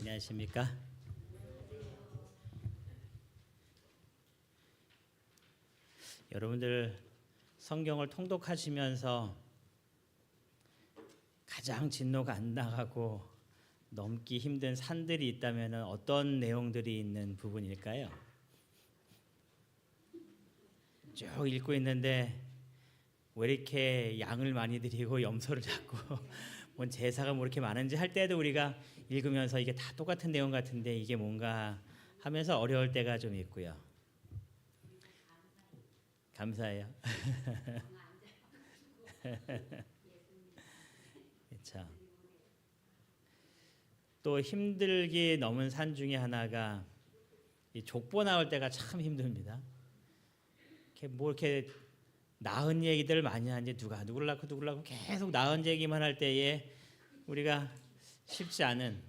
안녕하십니까? 여러분들 성경을 통독하시면서 가장 진노가 안 나가고 넘기 힘든 산들이 있다면 어떤 내용들이 있는 부분일까요? 쭉 읽고 있는데 왜 이렇게 양을 많이 드리고 염소를 잡고 뭔 제사가 뭐 이렇게 많은지 할 때도 우리가 읽으면서 이게 다 똑같은 내용 같은데 이게 뭔가 하면서 어려울 때가 좀 있고요. 감사해요. 그렇죠. 또 힘들기 넘은 산 중에 하나가 이 족보 나올 때가 참 힘듭니다. 이렇게 나은 얘기들 많이 하는데 누가 누구를 낳고 계속 나은 얘기만 할 때에 우리가 쉽지 않은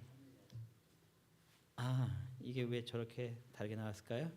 이게 왜 저렇게 다르게 나왔을까요?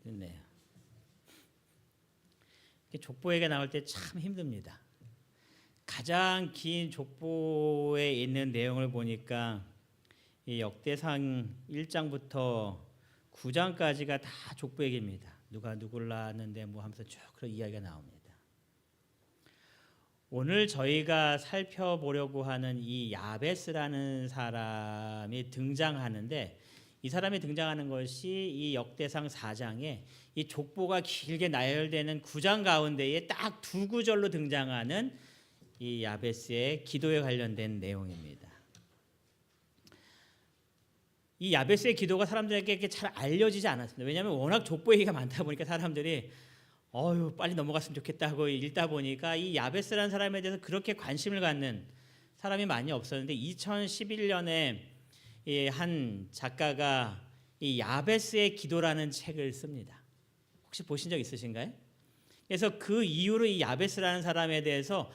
됐네요. 족보 얘기가 나올 때 참 힘듭니다. 가장 긴 족보에 있는 내용을 보니까 이 역대상 1장부터 9장까지가 다 족보 얘기입니다. 누가 누구를 낳았는데 뭐 하면서 쭉 그런 이야기가 나옵니다. 오늘 저희가 살펴보려고 하는 이 야베스라는 사람이 등장하는데 이 사람이 등장하는 것이 이 역대상 4장에 이 족보가 길게 나열되는 9장 가운데에 딱 두 구절로 등장하는 이 야베스의 기도에 관련된 내용입니다. 이 야베스의 기도가 사람들에게 잘 알려지지 않았습니다. 왜냐하면 워낙 족보 얘기가 많다 보니까 사람들이 빨리 넘어갔으면 좋겠다 하고 읽다 보니까 이 야베스라는 사람에 대해서 그렇게 관심을 갖는 사람이 많이 없었는데 2011년에 한 작가가 이 야베스의 기도라는 책을 씁니다. 혹시 보신 적 있으신가요? 그래서 그 이후로 이 야베스라는 사람에 대해서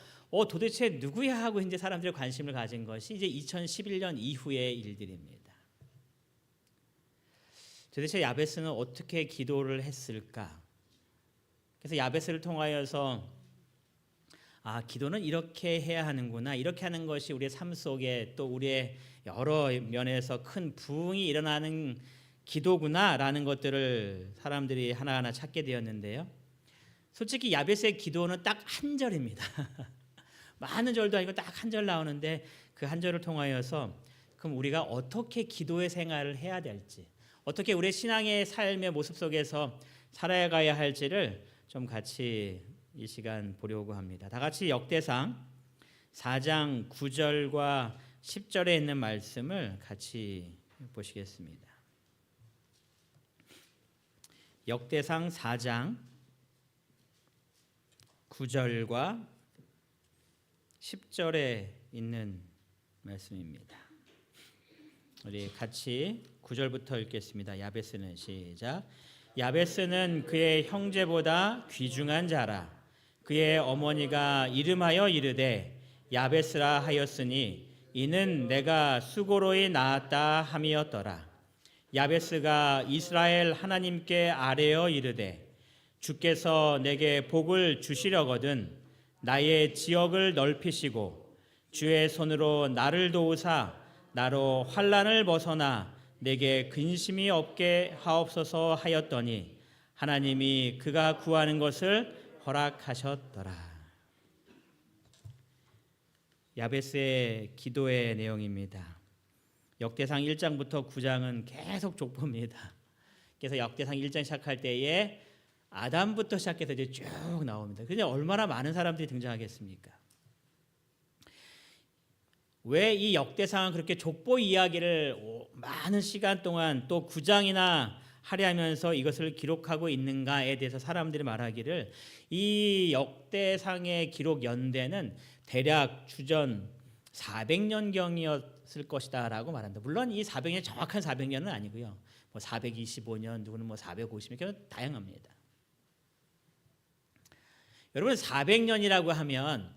도대체 누구야 하고 이제 사람들이 관심을 가진 것이 이제 2011년 이후의 일들입니다. 도대체 야베스는 어떻게 기도를 했을까? 그래서 야베스를 통하여서 기도는 이렇게 해야 하는구나. 이렇게 하는 것이 우리의 삶 속에 또 우리의 여러 면에서 큰 부흥이 일어나는 기도구나라는 것들을 사람들이 하나하나 찾게 되었는데요. 솔직히 야베스의 기도는 딱 한 절입니다. 많은 절도 아니고 딱 한 절 나오는데 그 한 절을 통하여서 그럼 우리가 어떻게 기도의 생활을 해야 될지, 어떻게 우리의 신앙의 삶의 모습 속에서 살아가야 할지를 좀 같이 이 시간 보려고 합니다. 다 같이 역대상 4장 9절과 10절에 있는 말씀을 같이 보시겠습니다. 역대상 4장 9절과 10절에 있는 말씀입니다. 우리 같이 9절부터 읽겠습니다. 야베스는 시작. 야베스는 그의 형제보다 귀중한 자라. 그의 어머니가 이름하여 이르되 야베스라 하였으니 이는 내가 수고로이 낳았다 함이었더라. 야베스가 이스라엘 하나님께 아뢰어 이르되 주께서 내게 복을 주시려거든 나의 지역을 넓히시고 주의 손으로 나를 도우사 나로 환난을 벗어나 내게 근심이 없게 하옵소서 하였더니 하나님이 그가 구하는 것을 허락하셨더라. 야베스의 기도의 내용입니다. 역대상 1장부터 9장은 계속 족보입니다. 그래서 역대상 1장 시작할 때에 아담부터 시작해서 이제 쭉 나옵니다. 그런데 얼마나 많은 사람들이 등장하겠습니까? 왜 이 역대상은 그렇게 족보 이야기를 많은 시간 동안 또 9장이나 할애하면서 이것을 기록하고 있는가에 대해서 사람들이 말하기를 이 역대상의 기록 연대는 대략 주전 400년경이었을 것이다 라고 말한다. 물론 이 400년 정확한 400년은 아니고요. 뭐 425년, 누구는 뭐 450년, 다양합니다. 여러분 400년이라고 하면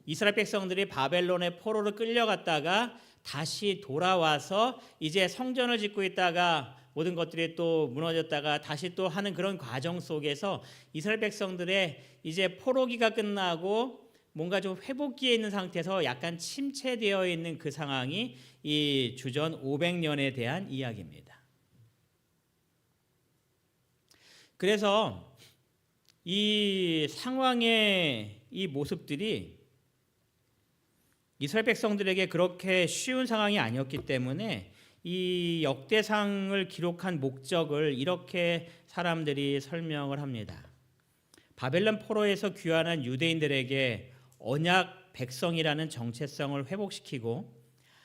이스라엘 백성들이 바벨론의 포로로 끌려갔다가 다시 돌아와서 이제 성전을 짓고 있다가 모든 것들이 또 무너졌다가 다시 또 하는 그런 과정 속에서 이스라엘 백성들의 이제 포로기가 끝나고 뭔가 좀 회복기에 있는 상태에서 약간 침체되어 있는 그 상황이 이 주전 500년에 대한 이야기입니다. 그래서 이 상황의 이 모습들이 이스라엘 백성들에게 그렇게 쉬운 상황이 아니었기 때문에 이 역대상을 기록한 목적을 이렇게 사람들이 설명을 합니다. 바벨론 포로에서 귀환한 유대인들에게 언약 백성이라는 정체성을 회복시키고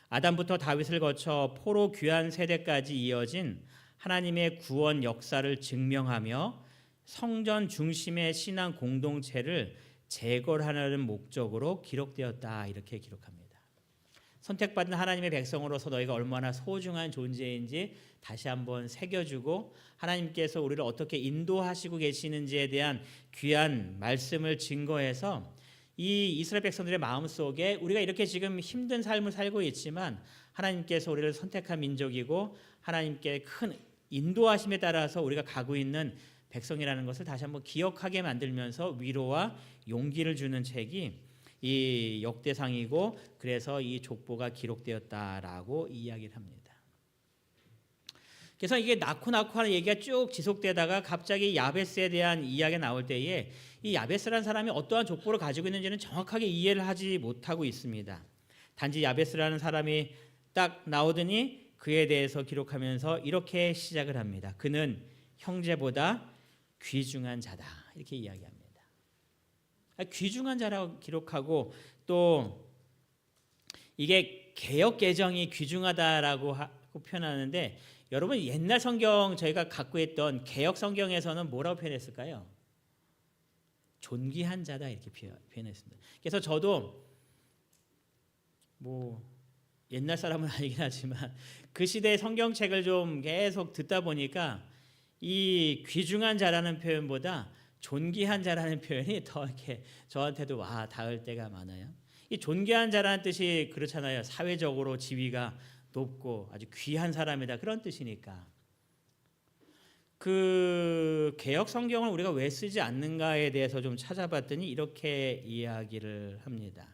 아담부터 다윗을 거쳐 포로 귀환 세대까지 이어진 하나님의 구원 역사를 증명하며 성전 중심의 신앙 공동체를 재건하려는 목적으로 기록되었다 이렇게 기록합니다. 선택받은 하나님의 백성으로서 너희가 얼마나 소중한 존재인지 다시 한번 새겨주고 하나님께서 우리를 어떻게 인도하시고 계시는지에 대한 귀한 말씀을 증거해서 이 이스라엘 백성들의 마음속에 우리가 이렇게 지금 힘든 삶을 살고 있지만 하나님께서 우리를 선택한 민족이고 하나님께 큰 인도하심에 따라서 우리가 가고 있는 백성이라는 것을 다시 한번 기억하게 만들면서 위로와 용기를 주는 책이 이 역대상이고 그래서 이 족보가 기록되었다라고 이야기를 합니다. 그래서 이게 낳고 하는 얘기가 쭉 지속되다가 갑자기 야베스에 대한 이야기가 나올 때에 이 야베스라는 사람이 어떠한 족보를 가지고 있는지는 정확하게 이해를 하지 못하고 있습니다. 단지 야베스라는 사람이 딱 나오더니 그에 대해서 기록하면서 이렇게 시작을 합니다. 그는 형제보다 귀중한 자다 이렇게 이야기합니다. 귀중한 자라고 기록하고 또 이게 개역 개정이 귀중하다라고 표현하는데 여러분 옛날 성경 저희가 갖고 있던 개역 성경에서는 뭐라고 표현했을까요? 존귀한 자다 이렇게 표현했습니다. 그래서 저도 뭐 옛날 사람은 아니긴 하지만 그 시대의 성경책을 좀 계속 듣다 보니까 이 귀중한 자라는 표현보다 존귀한 자라는 표현이 더 이렇게 저한테도 와 닿을 때가 많아요. 이 존귀한 자라는 뜻이 그렇잖아요. 사회적으로 지위가 높고 아주 귀한 사람이다 그런 뜻이니까. 그 개역 성경을 우리가 왜 쓰지 않는가에 대해서 좀 찾아봤더니 이렇게 이야기를 합니다.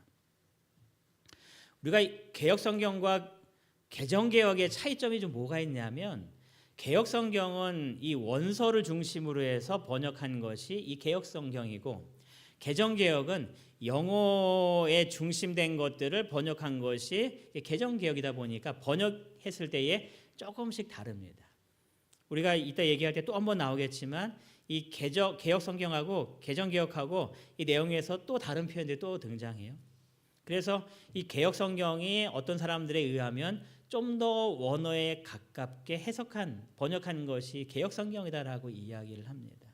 우리가 개역 성경과 개정 개역의 차이점이 좀 뭐가 있냐면 개역 성경은 이 원서를 중심으로 해서 번역한 것이 이 개역 성경이고 개정 개역은 영어에 중심된 것들을 번역한 것이 개정 개역이다 보니까 번역했을 때에 조금씩 다릅니다. 우리가 이따 얘기할 때 또 한번 나오겠지만 이 개역 성경하고 개정 개역하고 이 내용에서 또 다른 표현들이 또 등장해요. 그래서 이 개역 성경이 어떤 사람들에 의하면 좀 더 원어에 가깝게 번역한 것이 개역 성경이다라고 이야기를 합니다.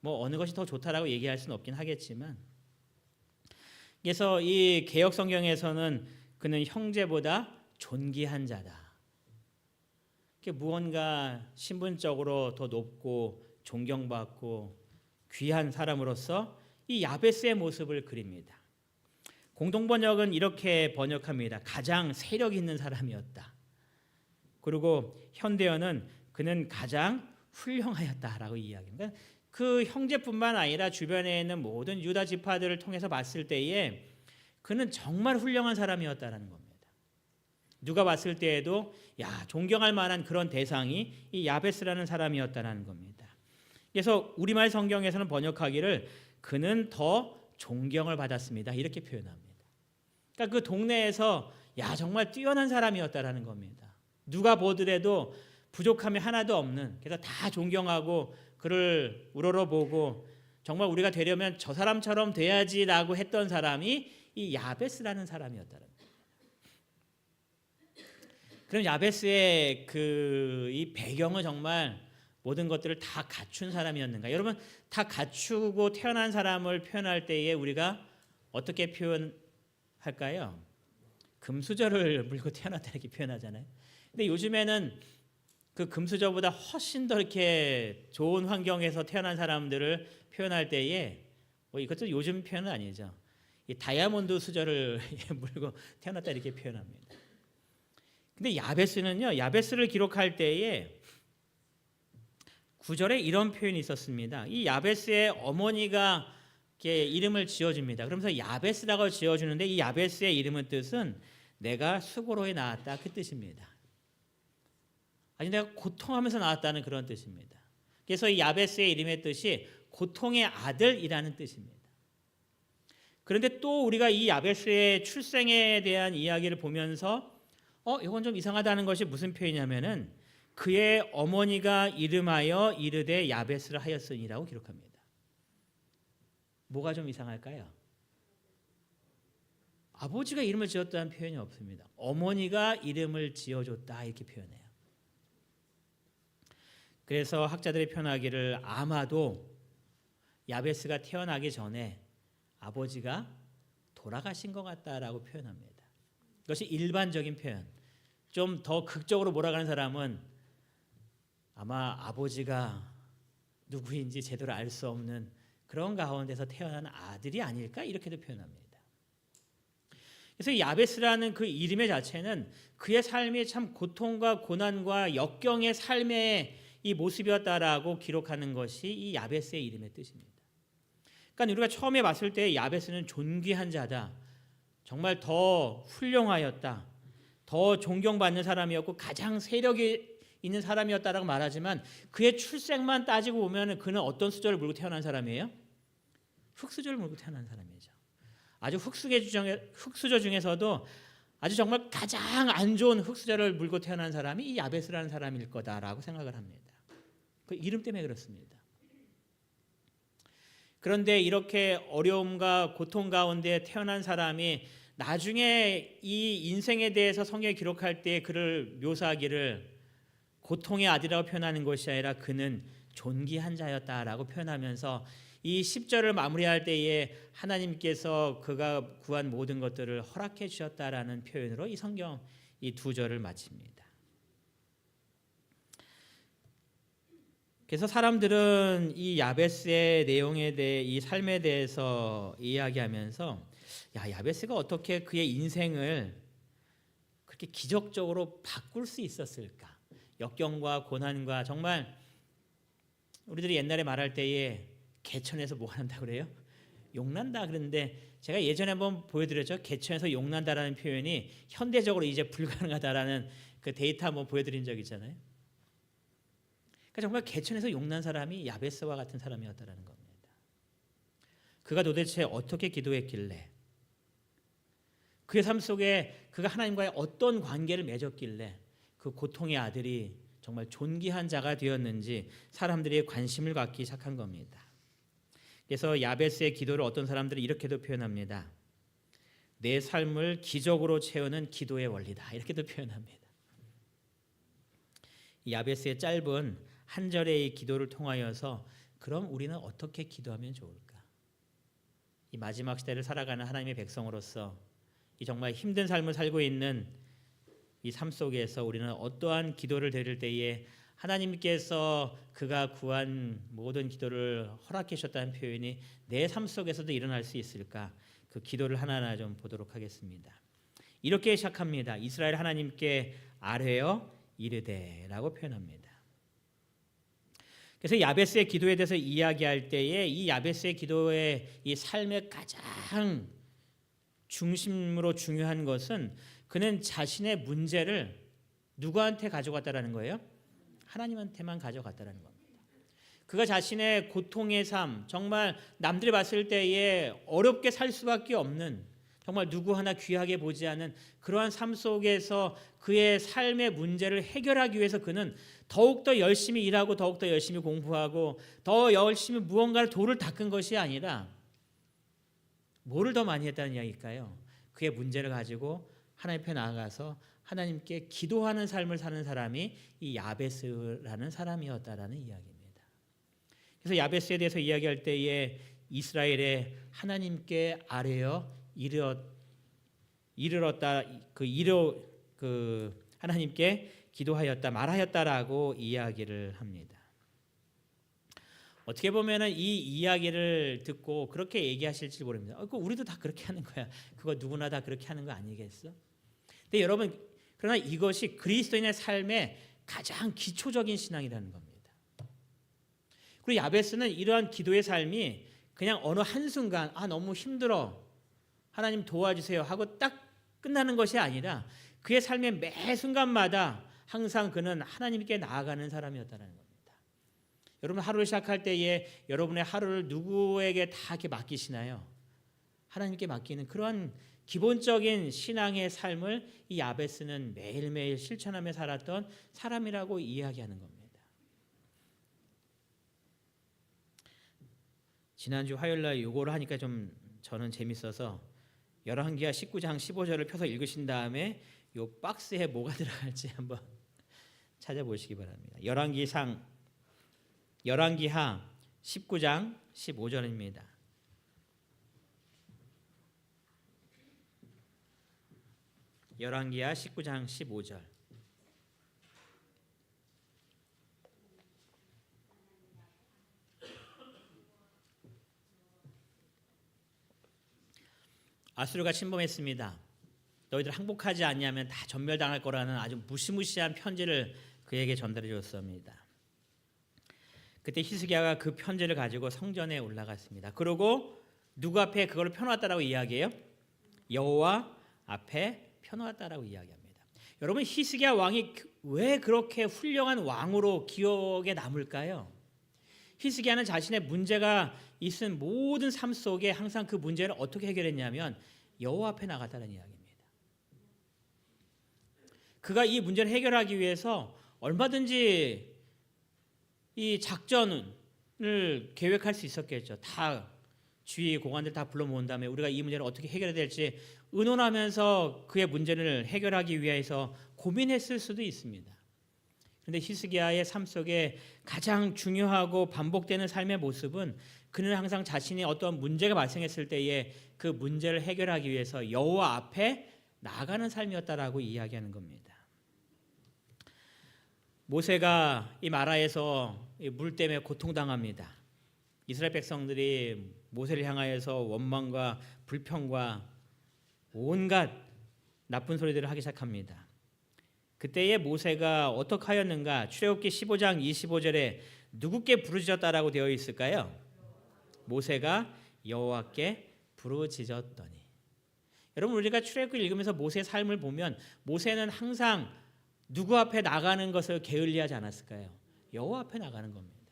뭐 어느 것이 더 좋다라고 얘기할 수는 없긴 하겠지만, 그래서 이 개역 성경에서는 그는 형제보다 존귀한 자다. 무언가 신분적으로 더 높고 존경받고 귀한 사람으로서 이 야베스의 모습을 그립니다. 공동번역은 이렇게 번역합니다. 가장 세력 있는 사람이었다. 그리고 현대어는 그는 가장 훌륭하였다라고 이야기합니다. 그 형제뿐만 아니라 주변에 있는 모든 유다 지파들을 통해서 봤을 때에 그는 정말 훌륭한 사람이었다라는 겁니다. 누가 봤을 때에도 존경할 만한 그런 대상이 이 야베스라는 사람이었다라는 겁니다. 그래서 우리말 성경에서는 번역하기를 그는 더 존경을 받았습니다. 이렇게 표현합니다. 그러니까 그 동네에서 정말 뛰어난 사람이었다라는 겁니다. 누가 보더라도 부족함이 하나도 없는, 그래서 다 존경하고 그를 우러러보고 정말 우리가 되려면 저 사람처럼 돼야지라고 했던 사람이 이 야베스라는 사람이었다는 겁니다. 그럼 야베스의 이 배경은 정말 모든 것들을 다 갖춘 사람이었는가? 여러분, 다 갖추고 태어난 사람을 표현할 때에 우리가 어떻게 표현할까요? 금수저를 물고 태어났다 이렇게 표현하잖아요. 근데 요즘에는 그 금수저보다 훨씬 더 이렇게 좋은 환경에서 태어난 사람들을 표현할 때에 이것도 요즘 표현은 아니죠. 이 다이아몬드 수저를 물고 태어났다 이렇게 표현합니다. 근데 야베스는요, 야베스를 기록할 때에 9절에 이런 표현이 있었습니다. 이 야베스의 어머니가 이렇게 이름을 지어줍니다. 그러면서 야베스라고 지어주는데 이 야베스의 이름의 뜻은 내가 수고로에 낳았다 그 뜻입니다. 아니 내가 고통하면서 낳았다는 그런 뜻입니다. 그래서 이 야베스의 이름의 뜻이 고통의 아들이라는 뜻입니다. 그런데 또 우리가 이 야베스의 출생에 대한 이야기를 보면서 이건 좀 이상하다는 것이 무슨 표현이냐면은 그의 어머니가 이름하여 이르되 야베스를 하였으니라고 기록합니다. 뭐가 좀 이상할까요? 아버지가 이름을 지었다는 표현이 없습니다. 어머니가 이름을 지어줬다 이렇게 표현해요. 그래서 학자들이 표현하기를 아마도 야베스가 태어나기 전에 아버지가 돌아가신 것 같다라고 표현합니다. 이것이 일반적인 표현. 좀 더 극적으로 몰아가는 사람은 아마 아버지가 누구인지 제대로 알 수 없는 그런 가운데서 태어난 아들이 아닐까 이렇게도 표현합니다. 그래서 이 야베스라는 그 이름의 자체는 그의 삶이 참 고통과 고난과 역경의 삶의 이 모습이었다라고 기록하는 것이 이 야베스의 이름의 뜻입니다. 그러니까 우리가 처음에 봤을 때 야베스는 존귀한 자다. 정말 더 훌륭하였다. 더 존경받는 사람이었고 가장 세력이 있는 사람이었다라고 말하지만 그의 출생만 따지고 보면 그는 어떤 수저를 물고 태어난 사람이에요? 흙수저를 물고 태어난 사람이죠. 아주 흙수저 중에서도 아주 정말 가장 안 좋은 흙수저를 물고 태어난 사람이 이 야베스라는 사람일 거다라고 생각을 합니다. 그 이름 때문에 그렇습니다. 그런데 이렇게 어려움과 고통 가운데 태어난 사람이 나중에 이 인생에 대해서 성경에 기록할 때 그를 묘사하기를 고통의 아들이라고 표현하는 것이 아니라 그는 존귀한 자였다라고 표현하면서 이 10절을 마무리할 때에 하나님께서 그가 구한 모든 것들을 허락해 주셨다라는 표현으로 이 성경 이 2절을 마칩니다. 그래서 사람들은 이 야베스의 내용에 대해 이 삶에 대해서 이야기하면서 야베스가 어떻게 그의 인생을 그렇게 기적적으로 바꿀 수 있었을까? 역경과 고난과 정말 우리들이 옛날에 말할 때에 개천에서 뭐 한다 그래요? 용난다 그랬는데 제가 예전에 한번 보여드렸죠. 개천에서 용난다라는 표현이 현대적으로 이제 불가능하다라는 그 데이터 한번 보여드린 적 있잖아요. 그러니까 정말 개천에서 용난 사람이 야베스와 같은 사람이었다라는 겁니다. 그가 도대체 어떻게 기도했길래 그의 삶 속에 그가 하나님과의 어떤 관계를 맺었길래 그 고통의 아들이 정말 존귀한 자가 되었는지 사람들이 관심을 갖기 시작한 겁니다. 그래서 야베스의 기도를 어떤 사람들은 이렇게도 표현합니다. 내 삶을 기적으로 채우는 기도의 원리다. 이렇게도 표현합니다. 야베스의 짧은 한 절의 기도를 통하여서 그럼 우리는 어떻게 기도하면 좋을까? 이 마지막 시대를 살아가는 하나님의 백성으로서 이 정말 힘든 삶을 살고 있는 이 삶 속에서 우리는 어떠한 기도를 드릴 때에 하나님께서 그가 구한 모든 기도를 허락해 주셨다는 표현이 내 삶 속에서도 일어날 수 있을까? 그 기도를 하나하나 좀 보도록 하겠습니다. 이렇게 시작합니다. 이스라엘 하나님께 아뢰어 이르되라고 표현합니다. 그래서 야베스의 기도에 대해서 이야기할 때에 이 야베스의 기도의 이 삶의 가장 중심으로 중요한 것은 그는 자신의 문제를 누구한테 가져갔다라는 거예요? 하나님한테만 가져갔다라는 겁니다. 그가 자신의 고통의 삶, 정말 남들이 봤을 때에 어렵게 살 수밖에 없는 정말 누구 하나 귀하게 보지 않은 그러한 삶 속에서 그의 삶의 문제를 해결하기 위해서 그는 더욱더 열심히 일하고 더욱더 열심히 공부하고 더 열심히 무언가를 돌을 닦은 것이 아니라 뭐를 더 많이 했다는 이야기일까요? 그의 문제를 가지고 하나님 앞에 나아가서 하나님께 기도하는 삶을 사는 사람이 이 야베스라는 사람이었다라는 이야기입니다. 그래서 야베스에 대해서 이야기할 때에 이스라엘의 하나님께 아뢰어 이르렀다 그 하나님께 기도하였다 말하였다라고 이야기를 합니다. 어떻게 보면은 이 이야기를 듣고 그렇게 얘기하실지 모릅니다. 그거 우리도 다 그렇게 하는 거야. 그거 누구나 다 그렇게 하는 거 아니겠어? 근데 여러분, 그러나 이것이 그리스도인의 삶의 가장 기초적인 신앙이라는 겁니다. 그리고 야베스는 이러한 기도의 삶이 그냥 어느 한순간 너무 힘들어, 하나님 도와주세요 하고 딱 끝나는 것이 아니라 그의 삶의 매 순간마다 항상 그는 하나님께 나아가는 사람이었다는 겁니다. 여러분, 하루를 시작할 때에 여러분의 하루를 누구에게 다 이렇게 맡기시나요? 하나님께 맡기는 그러한 기본적인 신앙의 삶을 이 야베스는 매일매일 실천하며 살았던 사람이라고 이야기하는 겁니다. 지난주 화요일날 이거를 하니까 좀 저는 재밌어서 열왕기하 19장 15절을 펴서 읽으신 다음에 이 박스에 뭐가 들어갈지 한번 찾아보시기 바랍니다. 열왕기하 19장 15절입니다. 열왕기하 19장 15절. 아수르가 침범했습니다. 너희들 항복하지 않냐면 다 전멸당할 거라는 아주 무시무시한 편지를 그에게 전달해 줬습니다. 그때 히스기야가 그 편지를 가지고 성전에 올라갔습니다. 그리고 누구 앞에 그걸 펴놓았다라고 이야기해요? 여호와 앞에 펴놓았다라고 이야기합니다. 여러분, 히스기야 왕이 왜 그렇게 훌륭한 왕으로 기억에 남을까요? 히스기야는 자신의 문제가 있은 모든 삶 속에 항상 그 문제를 어떻게 해결했냐면 여호와 앞에 나갔다는 이야기입니다. 그가 이 문제를 해결하기 위해서 얼마든지 이 작전을 계획할 수 있었겠죠. 다 주위 고관들 다 불러 모은 다음에 우리가 이 문제를 어떻게 해결해야 될지 의논하면서 그의 문제를 해결하기 위해서 고민했을 수도 있습니다. 그런데 히스기야의 삶 속에 가장 중요하고 반복되는 삶의 모습은 그는 항상 자신이 어떤 문제가 발생했을 때에 그 문제를 해결하기 위해서 여호와 앞에 나아가는 삶이었다라고 이야기하는 겁니다. 모세가 이 마라에서 물 때문에 고통당합니다. 이스라엘 백성들이 모세를 향하여서 원망과 불평과 온갖 나쁜 소리들을 하기 시작합니다. 그때에 모세가 어떻게 하였는가? 출애굽기 15장 25절에 누구께 부르짖었다라고 되어 있을까요? 모세가 여호와께 부르짖었더니. 여러분, 우리가 출애굽기를 읽으면서 모세의 삶을 보면 모세는 항상 누구 앞에 나가는 것을 게을리하지 않았을까요? 여호와 앞에 나가는 겁니다.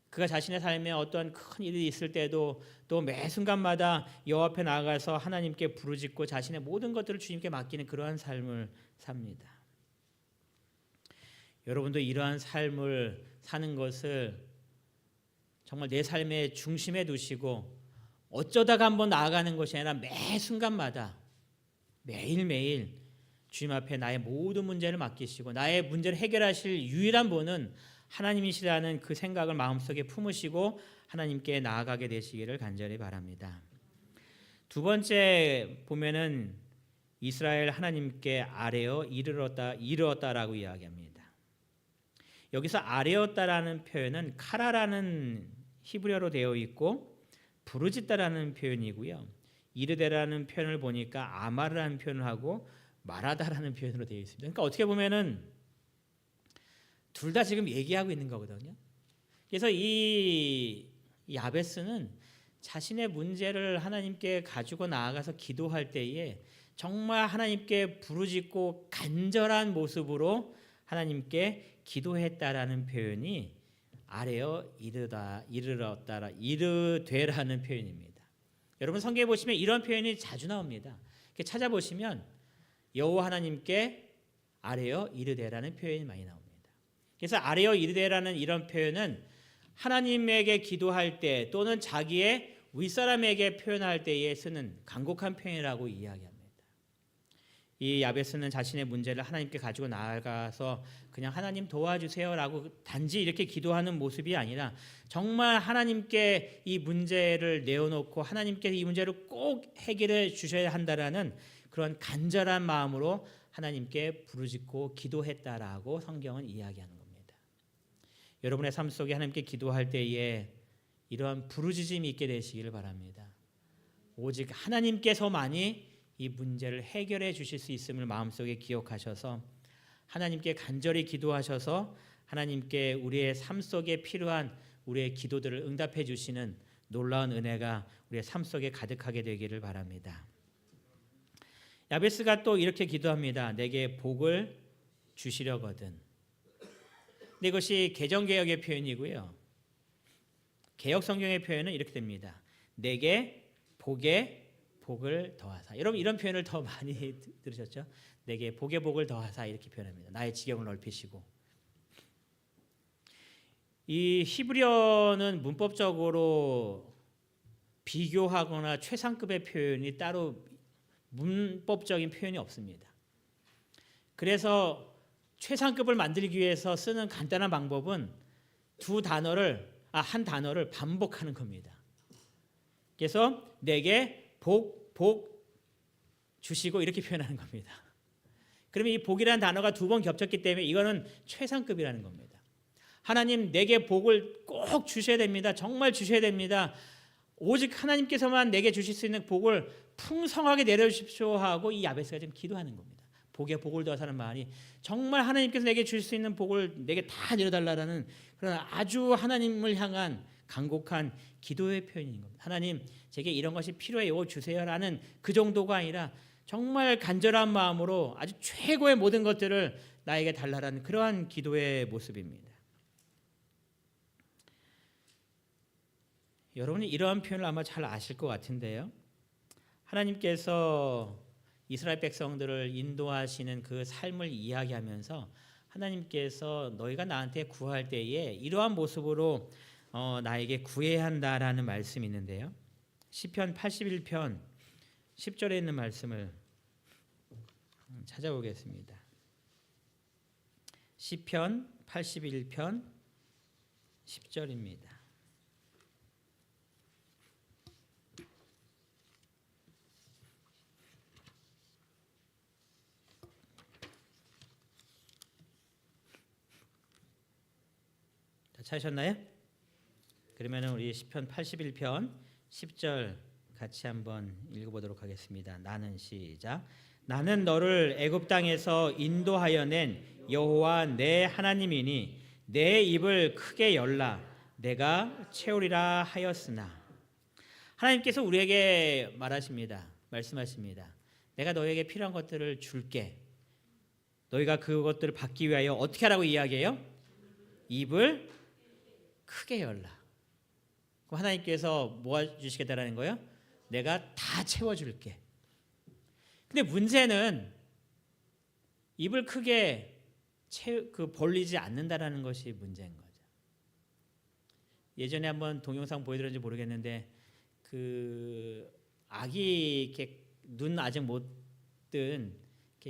그가 자신의 삶에 어떠한 큰 일이 있을 때도 또 매 순간마다 여호와 앞에 나가서 하나님께 부르짖고 자신의 모든 것들을 주님께 맡기는 그러한 삶을 삽니다. 여러분도 이러한 삶을 사는 것을 정말 내 삶의 중심에 두시고 어쩌다가 한번 나아가는 것이 아니라 매 순간마다 매일매일 주님 앞에 나의 모든 문제를 맡기시고 나의 문제를 해결하실 유일한 분은 하나님이시라는 그 생각을 마음속에 품으시고 하나님께 나아가게 되시기를 간절히 바랍니다. 두 번째 보면은 이스라엘 하나님께 아뢰어 이르렀다라고 이야기합니다. 여기서 아뢰었다라는 표현은 카라라는 히브리어로 되어 있고 부르짖다라는 표현이고요. 이르되라는 표현을 보니까 아마르라는 표현을 하고 말하다라는 표현으로 되어 있습니다. 그러니까 어떻게 보면은 둘 다 지금 얘기하고 있는 거거든요. 그래서 이 야베스는 자신의 문제를 하나님께 가지고 나아가서 기도할 때에 정말 하나님께 부르짖고 간절한 모습으로 하나님께 기도했다라는 표현이 아뢰어 이르되라는 표현입니다. 여러분, 성경에 보시면 이런 표현이 자주 나옵니다. 찾아보시면 여호와 하나님께 아뢰어 이르되라는 표현이 많이 나옵니다. 그래서 아뢰어 이르되라는 이런 표현은 하나님에게 기도할 때 또는 자기의 윗사람에게 표현할 때에 쓰는 간곡한 표현이라고 이야기합니다. 이 야베스는 자신의 문제를 하나님께 가지고 나아가서 그냥 하나님 도와주세요라고 단지 이렇게 기도하는 모습이 아니라 정말 하나님께 이 문제를 내어놓고 하나님께 이 문제를 꼭 해결해 주셔야 한다라는 그런 간절한 마음으로 하나님께 부르짖고 기도했다라고 성경은 이야기하는 겁니다. 여러분의 삶 속에 하나님께 기도할 때에 이러한 부르짖음이 있게 되시기를 바랍니다. 오직 하나님께서만이 이 문제를 해결해 주실 수 있음을 마음속에 기억하셔서 하나님께 간절히 기도하셔서 하나님께 우리의 삶 속에 필요한 우리의 기도들을 응답해 주시는 놀라운 은혜가 우리의 삶 속에 가득하게 되기를 바랍니다. 야베스가 또 이렇게 기도합니다. 내게 복을 주시려거든. 근데 이것이 개정개혁의 표현이고요. 개혁 성경의 표현은 이렇게 됩니다. 내게 복에 복을 더하사. 여러분 이런 표현을 더 많이 들으셨죠? 내게 복에 복을 더하사 이렇게 표현합니다. 나의 지경을 넓히시고. 이 히브리어는 문법적으로 비교하거나 최상급의 표현이 따로 문법적인 표현이 없습니다. 그래서 최상급을 만들기 위해서 쓰는 간단한 방법은 한 단어를 반복하는 겁니다. 그래서 내게 복 주시고 이렇게 표현하는 겁니다. 그러면 이 복이라는 단어가 2번 겹쳤기 때문에 이거는 최상급이라는 겁니다. 하나님 내게 복을 꼭 주셔야 됩니다. 정말 주셔야 됩니다. 오직 하나님께서만 내게 주실 수 있는 복을 풍성하게 내려주십시오 하고 이 야베스가 지금 기도하는 겁니다. 복에 복을 더하사는 말이 정말 하나님께서 내게 주실 수 있는 복을 내게 다 내려달라는 그런 아주 하나님을 향한 간곡한 기도의 표현인 겁니다. 하나님 제게 이런 것이 필요해요 주세요라는 그 정도가 아니라 정말 간절한 마음으로 아주 최고의 모든 것들을 나에게 달라라는 그러한 기도의 모습입니다. 여러분이 이러한 표현을 아마 잘 아실 것 같은데요. 하나님께서 이스라엘 백성들을 인도하시는 그 삶을 이야기하면서 하나님께서 너희가 나한테 구할 때에 이러한 모습으로 나에게 구해야 한다라는 말씀이 있는데요. 시편 81편 10절에 있는 말씀을 찾아보겠습니다. 시편 81편 10절입니다. 찾으셨나요? 그러면 우리 시편 81편 10절 같이 한번 읽어보도록 하겠습니다. 나는 시작. 나는 너를 애굽 땅에서 인도하여 낸 여호와 내 하나님이니 내 입을 크게 열라 내가 채우리라 하였으나. 하나님께서 우리에게 말씀하십니다. 내가 너에게 필요한 것들을 줄게. 너희가 그것들을 받기 위하여 어떻게 하라고 이야기해요? 입을 크게 열라. 그럼 하나님께서 뭐 주시겠다라는 거예요? 내가 다 채워줄게. 근데 문제는 입을 크게 벌리지 않는다라는 것이 문제인 거죠. 예전에 한번 동영상 보여드렸는지 모르겠는데 그 아기 이렇게 눈 아직 못 뜬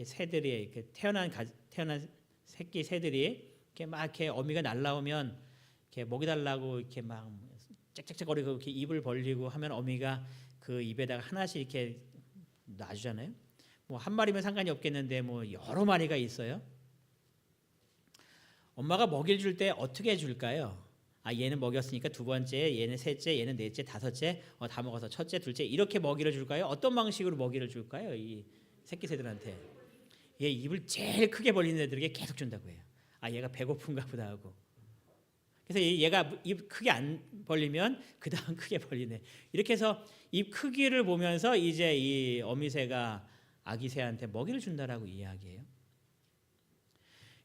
새들이 이렇게 태어난 새끼 새들이 이렇게 막 이렇게 어미가 날라오면 이렇게 먹이 달라고 이렇게 막 짹짹짹거리고 이렇게 입을 벌리고 하면 어미가 그 입에다가 하나씩 이렇게 놔주잖아요. 뭐 한 마리면 상관이 없겠는데 뭐 여러 마리가 있어요. 엄마가 먹이를 줄 때 어떻게 줄까요? 얘는 먹였으니까 2번째, 얘는 3째, 얘는 4째, 5째, 다 먹어서 첫째, 둘째 이렇게 먹이를 줄까요? 어떤 방식으로 먹이를 줄까요? 이 새끼 새들한테 얘 입을 제일 크게 벌리는 애들에게 계속 준다고 해요. 얘가 배고픈가 보다 하고. 그래서 얘가 입 크게 안 벌리면 그 다음 크게 벌리네. 이렇게 해서 입 크기를 보면서 이제 이 어미새가 아기새한테 먹이를 준다라고 이야기해요.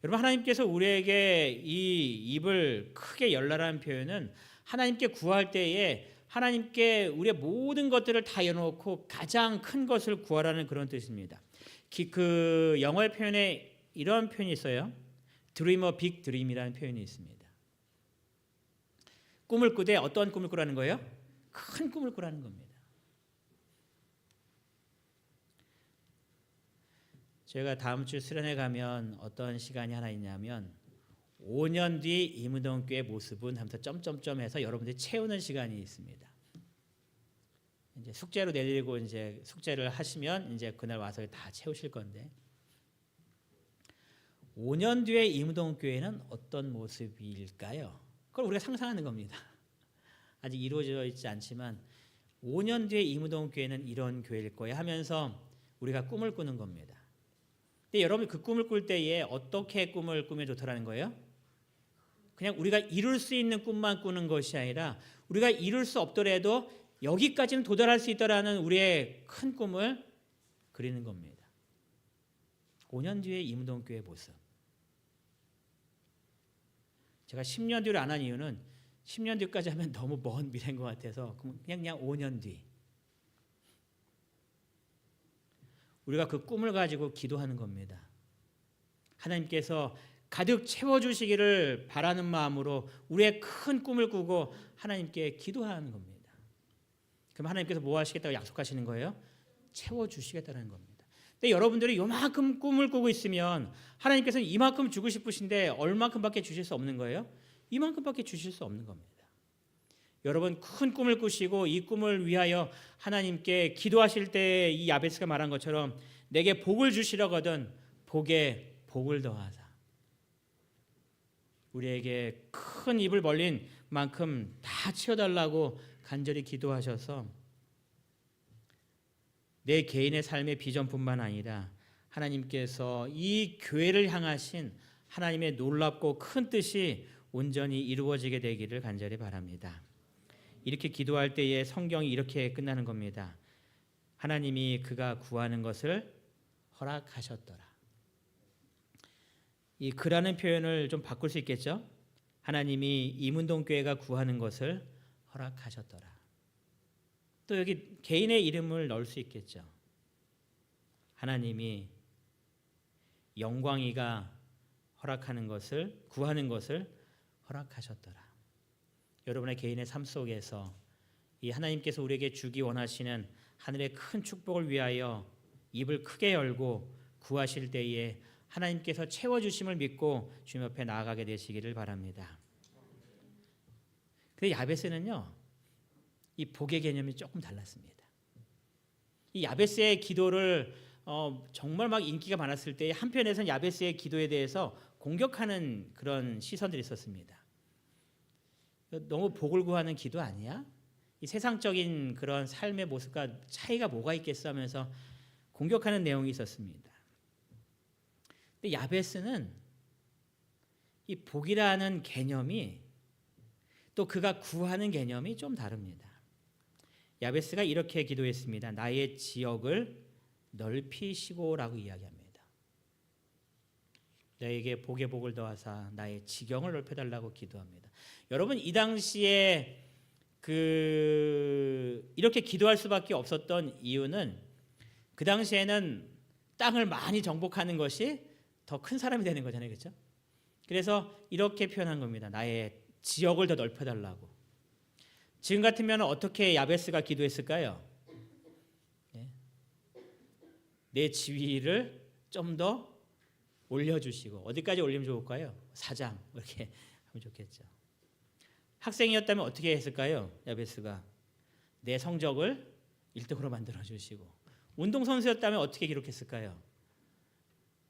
여러분 하나님께서 우리에게 이 입을 크게 열라라는 표현은 하나님께 구할 때에 하나님께 우리의 모든 것들을 다 열어놓고 가장 큰 것을 구하라는 그런 뜻입니다. 그 영어의 표현에 이런 표현이 있어요. Dream a big dream이라는 표현이 있습니다. 꿈을 꾸되 어떤 꿈을 꾸라는 거예요? 큰 꿈을 꾸라는 겁니다. 저희가 다음 주 수련회 가면 어떤 시간이 하나 있냐면 5년 뒤 이문동교의 모습은 하면서 점점점 해서 여러분들이 채우는 시간이 있습니다. 이제 숙제로 내리고 이제 숙제를 하시면 이제 그날 와서 다 채우실 건데 5년 뒤에 이무동교회는 어떤 모습일까요? 그걸 우리가 상상하는 겁니다. 아직 이루어져 있지 않지만 5년 뒤에 이무동교회는 이런 교회일 거야 하면서 우리가 꿈을 꾸는 겁니다. 근데 여러분 그 꿈을 꿀 때에 어떻게 꿈을 꾸면 좋다라는 거예요? 그냥 우리가 이룰 수 있는 꿈만 꾸는 것이 아니라 우리가 이룰 수 없더라도 여기까지는 도달할 수 있다라는 우리의 큰 꿈을 그리는 겁니다. 5년 뒤에 이무동교회 모습. 제가 10년 뒤를 안 한 이유는 10년 뒤까지 하면 너무 먼 미래인 것 같아서 그냥 5년 뒤. 우리가 그 꿈을 가지고 기도하는 겁니다. 하나님께서 가득 채워주시기를 바라는 마음으로 우리의 큰 꿈을 꾸고 하나님께 기도하는 겁니다. 그럼 하나님께서 뭐 하시겠다고 약속하시는 거예요? 채워주시겠다는 겁니다. 근데 여러분들이 요만큼 꿈을 꾸고 있으면 하나님께서는 이만큼 주고 싶으신데 얼마큼밖에 주실 수 없는 거예요? 이만큼밖에 주실 수 없는 겁니다. 여러분 큰 꿈을 꾸시고 이 꿈을 위하여 하나님께 기도하실 때 이 야베스가 말한 것처럼 내게 복을 주시려거든 복에 복을 더하사 우리에게 큰 입을 벌린 만큼 다 채워달라고 간절히 기도하셔서 내 개인의 삶의 비전뿐만 아니라 하나님께서 이 교회를 향하신 하나님의 놀랍고 큰 뜻이 온전히 이루어지게 되기를 간절히 바랍니다. 이렇게 기도할 때에 성경이 이렇게 끝나는 겁니다. 하나님이 그가 구하는 것을 허락하셨더라. 이 그라는 표현을 좀 바꿀 수 있겠죠? 하나님이 이문동교회가 구하는 것을 허락하셨더라. 또 여기 개인의 이름을 넣을 수 있겠죠. 하나님이 영광이가 허락하는 것을 구하는 것을 허락하셨더라. 여러분의 개인의 삶 속에서 이 하나님께서 우리에게 주기 원하시는 하늘의 큰 축복을 위하여 입을 크게 열고 구하실 때에 하나님께서 채워주심을 믿고 주님 앞에 나아가게 되시기를 바랍니다. 근데 야베스는요, 이 복의 개념이 조금 달랐습니다. 이 야베스의 기도를 정말 막 인기가 많았을 때 한편에서는 야베스의 기도에 대해서 공격하는 그런 시선들이 있었습니다. 너무 복을 구하는 기도 아니야? 이 세상적인 그런 삶의 모습과 차이가 뭐가 있겠어 하면서 공격하는 내용이 있었습니다. 근데 야베스는 이 복이라는 개념이 또 그가 구하는 개념이 좀 다릅니다. 야베스가 이렇게 기도했습니다. 나의 지역을 넓히시고라고 이야기합니다. 너에게 복에 복을 더하사 나의 지경을 넓혀달라고 기도합니다. 여러분 이 당시에 이렇게 기도할 수밖에 없었던 이유는 그 당시에는 땅을 많이 정복하는 것이 더 큰 사람이 되는 거잖아요, 그렇죠? 그래서 이렇게 표현한 겁니다. 나의 지역을 더 넓혀달라고. 지금 같으면 어떻게 야베스가 기도했을까요? 내 지위를 좀 더 올려주시고 어디까지 올리면 좋을까요? 사장 이렇게 하면 좋겠죠. 학생이었다면 어떻게 했을까요? 야베스가 내 성적을 1등으로 만들어주시고 운동선수였다면 어떻게 기록했을까요?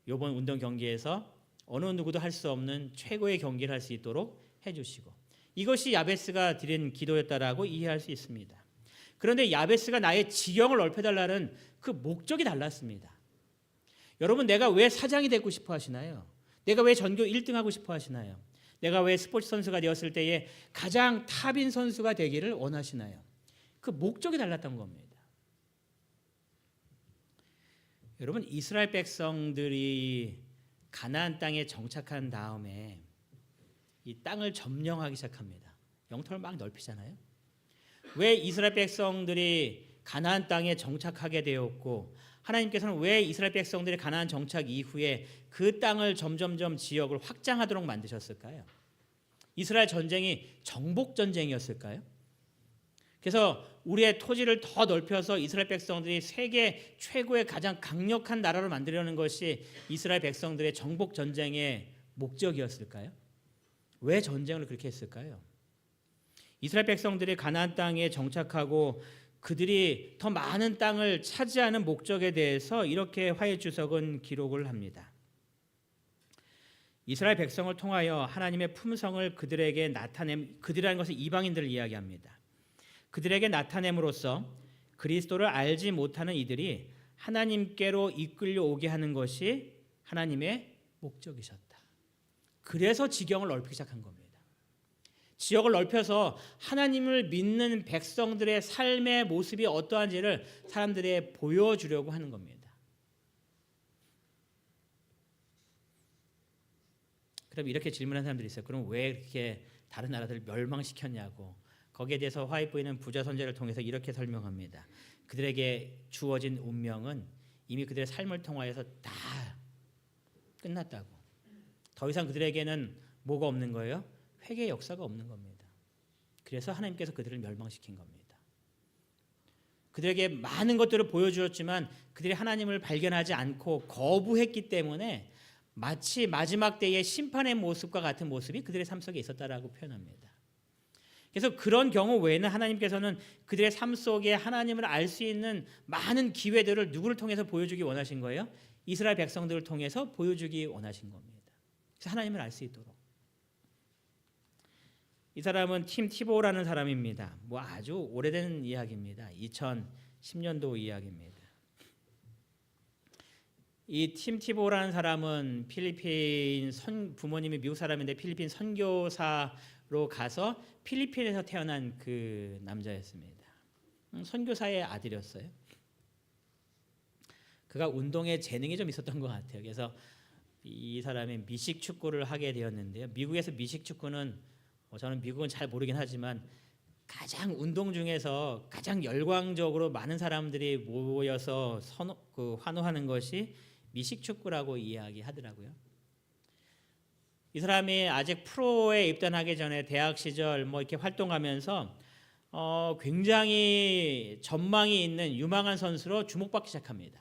이번 운동 경기에서 어느 누구도 할 수 없는 최고의 경기를 할 수 있도록 해주시고 이것이 야베스가 드린 기도였다라고 이해할 수 있습니다. 그런데 야베스가 나의 지경을 넓혀달라는 그 목적이 달랐습니다. 여러분 내가 왜 사장이 되고 싶어 하시나요? 내가 왜 전교 1등 하고 싶어 하시나요? 내가 왜 스포츠 선수가 되었을 때에 가장 탑인 선수가 되기를 원하시나요? 그 목적이 달랐던 겁니다. 여러분 이스라엘 백성들이 가나안 땅에 정착한 다음에 이 땅을 점령하기 시작합니다. 영토를 막 넓히잖아요. 왜 이스라엘 백성들이 가나안 땅에 정착하게 되었고 하나님께서는 왜 이스라엘 백성들이 가나안 정착 이후에 그 땅을 점점점 지역을 확장하도록 만드셨을까요? 이스라엘 전쟁이 정복 전쟁이었을까요? 그래서 우리의 토지를 더 넓혀서 이스라엘 백성들이 세계 최고의 가장 강력한 나라로 만들려는 것이 이스라엘 백성들의 정복 전쟁의 목적이었을까요? 왜 전쟁을 그렇게 했을까요? 이스라엘 백성들이 가나안 땅에 정착하고 그들이 더 많은 땅을 차지하는 목적에 대해서 이렇게 화해주석은 기록을 합니다. 이스라엘 백성을 통하여 하나님의 품성을 그들에게 그들이라는 것은 이방인들을 이야기합니다. 그들에게 나타냄으로써 그리스도를 알지 못하는 이들이 하나님께로 이끌려 오게 하는 것이 하나님의 목적이셨다. 그래서 지경을 넓히기 시작한 겁니다. 지역을 넓혀서 하나님을 믿는 백성들의 삶의 모습이 어떠한지를 사람들에게 보여주려고 하는 겁니다. 그럼 이렇게 질문하는 사람들이 있어요. 그럼 왜 이렇게 다른 나라들을 멸망시켰냐고. 거기에 대해서 화이트보이는 부자 선제를 통해서 이렇게 설명합니다. 그들에게 주어진 운명은 이미 그들의 삶을 통하여서 다 끝났다고. 더 이상 그들에게는 뭐가 없는 거예요? 회개의 역사가 없는 겁니다. 그래서 하나님께서 그들을 멸망시킨 겁니다. 그들에게 많은 것들을 보여주었지만 그들이 하나님을 발견하지 않고 거부했기 때문에 마치 마지막 때의 심판의 모습과 같은 모습이 그들의 삶 속에 있었다라고 표현합니다. 그래서 그런 경우 외에는 하나님께서는 그들의 삶 속에 하나님을 알 수 있는 많은 기회들을 누구를 통해서 보여주기 원하신 거예요? 이스라엘 백성들을 통해서 보여주기 원하신 겁니다. 그래서 하나님을 알 수 있도록. 이 사람은 팀 티보라는 사람입니다. 뭐 아주 오래된 이야기입니다. 2010년도 이야기입니다. 이 팀 티보라는 사람은 필리핀 부모님이 미국 사람인데 필리핀 선교사로 가서 필리핀에서 태어난 그 남자였습니다. 선교사의 아들이었어요. 그가 운동에 재능이 좀 있었던 것 같아요. 그래서 이 사람이 미식 축구를 하게 되었는데요. 미국에서 미식 축구는 저는 미국은 잘 모르긴 하지만 가장 운동 중에서 가장 열광적으로 많은 사람들이 모여서 환호하는 것이 미식축구라고 이야기하더라고요. 이 사람이 아직 프로에 입단하기 전에 대학 시절 뭐 이렇게 활동하면서 굉장히 전망이 있는 유망한 선수로 주목받기 시작합니다.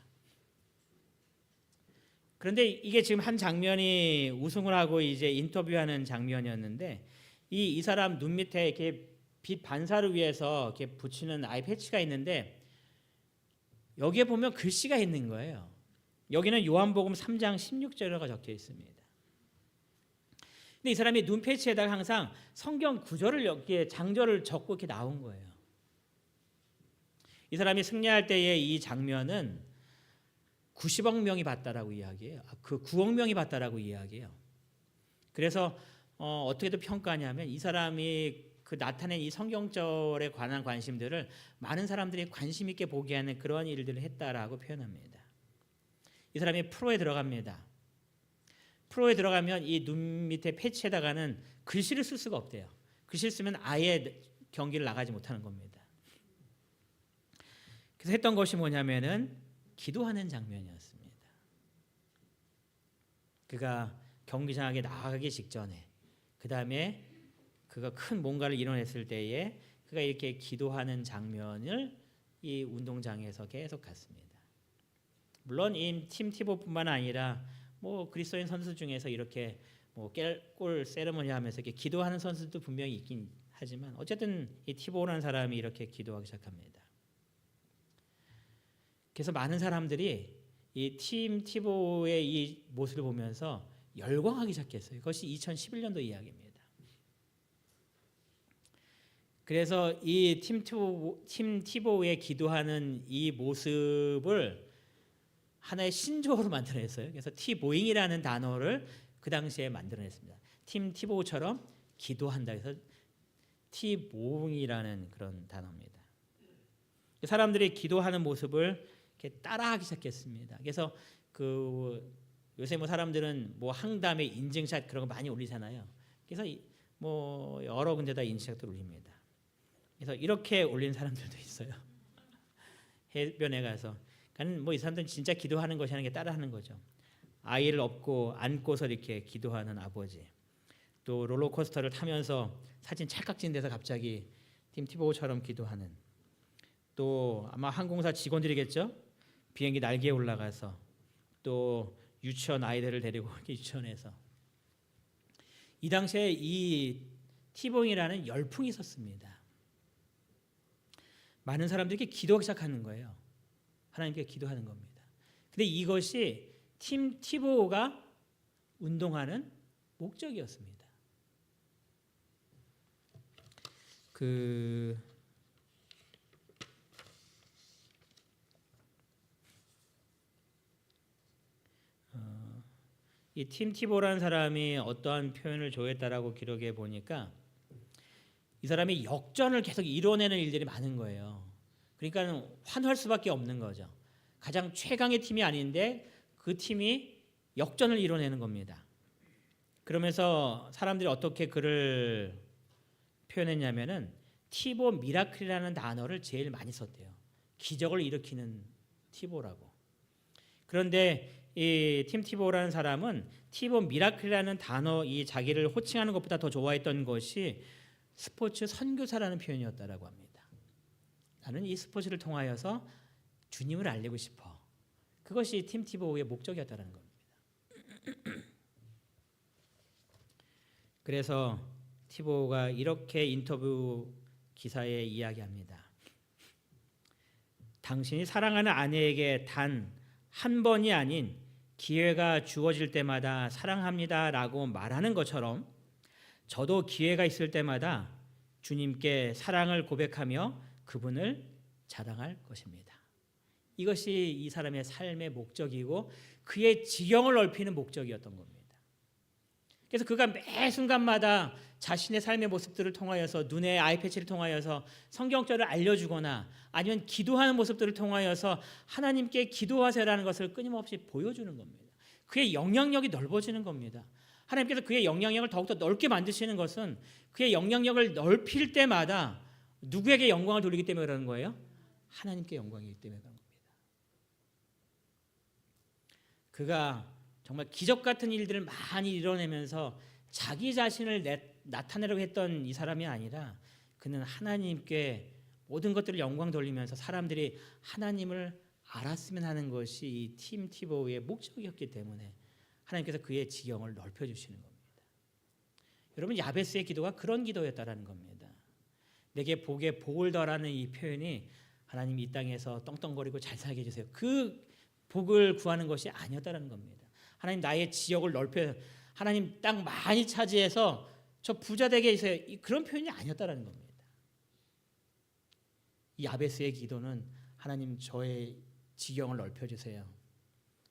그런데 이게 지금 한 장면이 우승을 하고 이제 인터뷰하는 장면이었는데 이 사람 눈 밑에 이렇게 빛 반사를 위해서 이렇게 붙이는 아이 패치가 있는데 여기에 보면 글씨가 있는 거예요. 여기는 요한복음 3장 16절이라고 적혀 있습니다. 근데 이 사람이 눈 패치에다가 항상 성경 구절을 여기에 장절을 적고 이렇게 나온 거예요. 이 사람이 승리할 때의 이 장면은 90억 명이 봤다라고 이야기해요. 그 9억 명이 봤다라고 이야기해요. 그래서 어떻게도 평가하냐면 이 사람이 그 나타낸 이 성경절에 관한 관심들을 많은 사람들이 관심 있게 보게 하는 그런 일들을 했다라고 표현합니다. 이 사람이 프로에 들어갑니다. 프로에 들어가면 이 눈 밑에 패치에다가는 글씨를 쓸 수가 없대요. 글씨를 쓰면 아예 경기를 나가지 못하는 겁니다. 그래서 했던 것이 뭐냐면은 기도하는 장면이었습니다. 그가 경기장에 나가기 직전에 그 다음에 그가 큰 뭔가를 이뤄냈을 때에 그가 이렇게 기도하는 장면을 이 운동장에서 계속 갔습니다. 물론 이 팀 티보뿐만 아니라 뭐 그리스도인 선수 중에서 이렇게 뭐 골 세레머니 하면서 이렇게 기도하는 선수도 분명히 있긴 하지만 어쨌든 이 티보라는 사람이 이렇게 기도하기 시작합니다. 그래서 많은 사람들이 이 팀 티보의 이 모습을 보면서 열광하기 시작했어요. 그것이 2011년도 이야기입니다. 그래서 이 팀 티보의 기도하는 이 모습을 하나의 신조어로 만들어냈어요. 그래서 티보잉이라는 단어를 그 당시에 만들어냈습니다. 팀 티보처럼 기도한다 해서 티보잉이라는 그런 단어입니다. 사람들이 기도하는 모습을 이렇게 따라하기 시작했습니다. 그래서 요새 뭐 사람들은 뭐 항담의 인증샷 그런 거 많이 올리잖아요. 그래서 뭐 여러 군데다 인증샷도 올립니다. 그래서 이렇게 올리는 사람들도 있어요. 해변에 가서. 그러니까 뭐 이 사람들은 진짜 기도하는 것이 아닌 게 따라하는 거죠. 아이를 업고 안고서 이렇게 기도하는 아버지. 또 롤러코스터를 타면서 사진 찰칵 찍는 데서 갑자기 팀 티보처럼 기도하는. 또 아마 항공사 직원들이겠죠. 비행기 날개에 올라가서 또 유치원 아이들을 데리고 이렇게 유치원에서 이 당시에 이 티보잉이라는 열풍이 있었습니다. 많은 사람들이 기도하기 시작하는 거예요. 하나님께 기도하는 겁니다. 근데 이것이 팀 티보가 운동하는 목적이었습니다. 이 팀 티보라는 사람이 어떠한 표현을 조했다라고 기록해 보니까 이 사람이 역전을 계속 이뤄내는 일들이 많은 거예요. 그러니까 환호할 수밖에 없는 거죠. 가장 최강의 팀이 아닌데 그 팀이 역전을 이뤄내는 겁니다. 그러면서 사람들이 어떻게 그를 표현했냐면은 티보 미라클이라는 단어를 제일 많이 썼대요. 기적을 일으키는 티보라고. 그런데 이 팀 티보라는 사람은 티보 미라클이라는 단어 이 자기를 호칭하는 것보다 더 좋아했던 것이 스포츠 선교사라는 표현이었다라고 합니다. 나는 이 스포츠를 통하여서 주님을 알리고 싶어. 그것이 팀 티보의 목적이었다라는 겁니다. 그래서 티보가 이렇게 인터뷰 기사에 이야기합니다. 당신이 사랑하는 아내에게 단 한 번이 아닌 기회가 주어질 때마다 사랑합니다라고 말하는 것처럼 저도 기회가 있을 때마다 주님께 사랑을 고백하며 그분을 자랑할 것입니다. 이것이 이 사람의 삶의 목적이고 그의 지경을 넓히는 목적이었던 겁니다. 그래서 그가 매 순간마다 자신의 삶의 모습들을 통하여서 눈에 아이패치를 통하여서 성경절을 알려주거나 아니면 기도하는 모습들을 통하여서 하나님께 기도하세요라는 것을 끊임없이 보여주는 겁니다. 그의 영향력이 넓어지는 겁니다. 하나님께서 그의 영향력을 더욱더 넓게 만드시는 것은 그의 영향력을 넓힐 때마다 누구에게 영광을 돌리기 때문에 그러는 거예요? 하나님께 영광이기 때문에 그런 겁니다. 그가 정말 기적 같은 일들을 많이 이뤄내면서 자기 자신을 나타내려고 했던 이 사람이 아니라 그는 하나님께 모든 것들을 영광 돌리면서 사람들이 하나님을 알았으면 하는 것이 이 팀 티보의 목적이었기 때문에 하나님께서 그의 지경을 넓혀주시는 겁니다. 여러분 야베스의 기도가 그런 기도였다라는 겁니다. 내게 복에 복을 더하라는 이 표현이 하나님 이 땅에서 떵떵거리고 잘 살게 해주세요. 그 복을 구하는 것이 아니었다라는 겁니다. 하나님 나의 지역을 넓혀 하나님 땅 많이 차지해서 저 부자 되게 해주세요. 그런 표현이 아니었다라는 겁니다. 이 야베스의 기도는 하나님 저의 지경을 넓혀주세요.